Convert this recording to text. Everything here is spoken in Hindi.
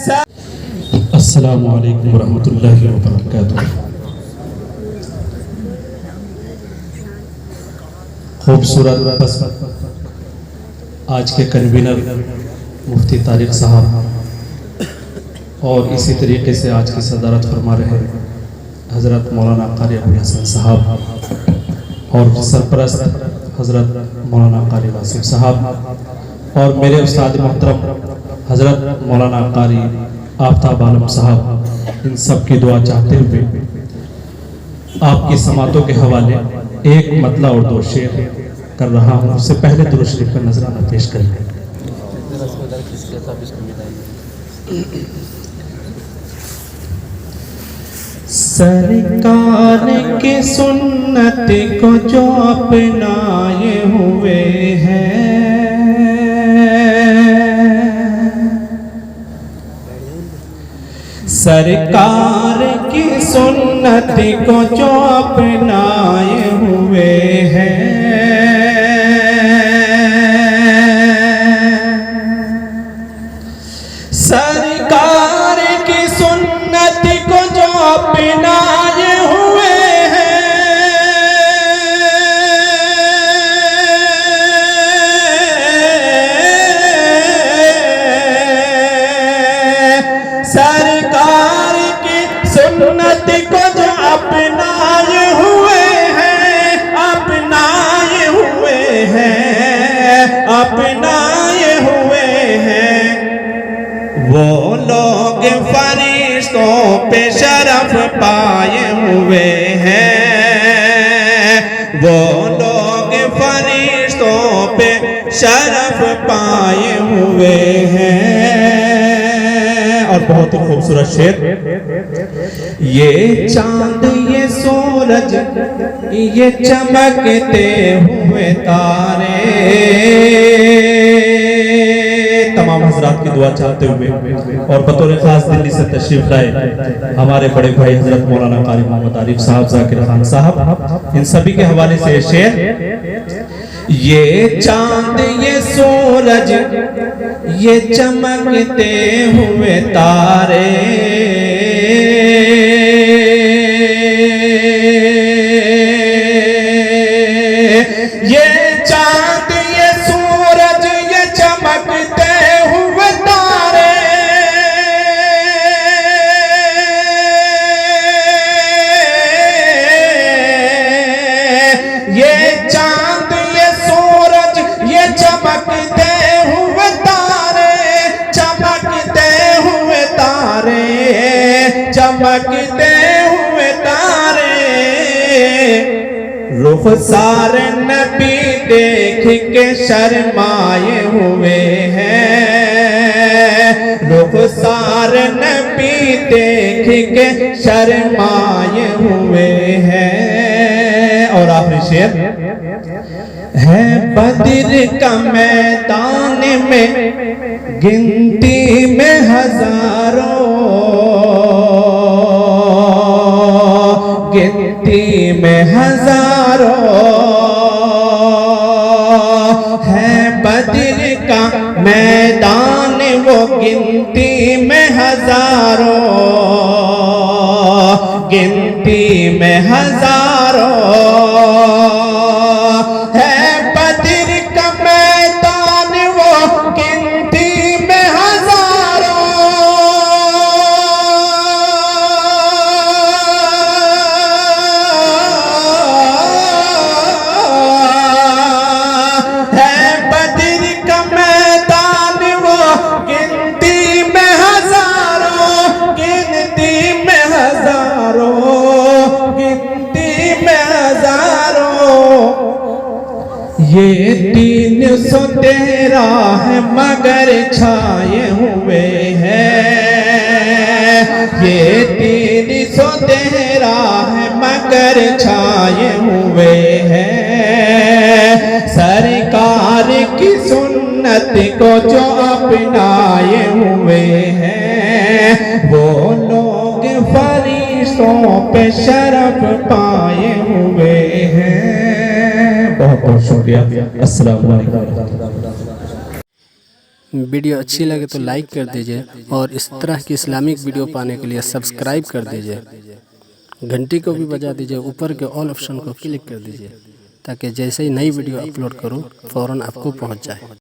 अस्सलामु अलैकुम वरहमतुल्लाहि वबरकातुहू। खूबसूरत आज के कन्वीनर मुफ्ती तारिक साहब और इसी तरीके से आज की सदारत फरमा रहे हज़रत मौलाना कारी अबू हसन साहब और सरपरस्त हज़रत मौलाना कारी वासिफ साहब और मेरे उस्ताद मोहतरम हज़रत मौलाना कारी आफ्ताब आलम साहब, इन सब की दुआ चाहते हुए आपकी समातों के हवाले एक मतला और दो शेर कर रहा हूँ। उससे पहले दुरूद शरीफ का नजराना पेश करेंगे। सरकार की सुन्नत को जो अपनाए हुए हैं, सरकार की सुन्नत को जो अपनाए हुए हैं, सरकार की सुन्नत को जो अपनाए हुए हैं, सरकार की सुन्नत को जो अपनाए हुए हैं, अपनाए हुए हैं, अपनाए हुए हैं, वो लोग फरिश्तों पे शरफ पाए हुए हैं, वो लोग फरिश्तों पे शरफ पाए हुए हैं। और बहुत ही खूबसूरत शेर, ये चांद ये सूरज ये चमकते हुए तारे, तमाम हजरात की दुआ चाहते हुए और बतौर खास दिल्ली से तशरीफ लाए हमारे बड़े भाई हजरत मौलाना कारी मोहम्मद आरिफ साहब, जाकिर खान साहब, इन सभी के हवाले से शेर, ये चांद ये सूरज ये चमकते हुए तारे, ये चांद ये सूरज ये चमकते हुए तारे, ये चांद ये सूरज ये चमकते हुए तारे, चमकते हुए तारे, चमकते हुए तारे, रुखसार नबी देख के शर्माए हुए हैं, रुखसार नबी देख के शर्माए हुए हैं। और आखिरी शेर है, बद्र का मैदान में गिनती में हजारों, गिनती में हजारों है, बद्र का मैदान वो गिनती में हजारों, गिनती में हजारों है, बद्र का मैदान वो गिनती में हजारों है, बद्र का मैदान वो गिनती में हजारों, गिनती में हजारों, गिनती में हजारों, ये 313 है मगर छाए हुए हैं, ये 313 है मगर छाए हुए हैं, सरकार की सुन्नत को जो अपनाए हुए हैं, वो लोग फरिश्तों पे शरफ पाए हुए हैं। बहुत बहुत शुक्रिया। अस्सलाम वालेकुम। वीडियो अच्छी लगे तो लाइक कर दीजिए और इस तरह की इस्लामिक वीडियो पाने के लिए सब्सक्राइब कर दीजिए। घंटी को भी बजा दीजिए, ऊपर के ऑल ऑप्शन को क्लिक कर दीजिए ताकि जैसे ही नई वीडियो अपलोड करूं फ़ौरन आपको पहुंच जाए।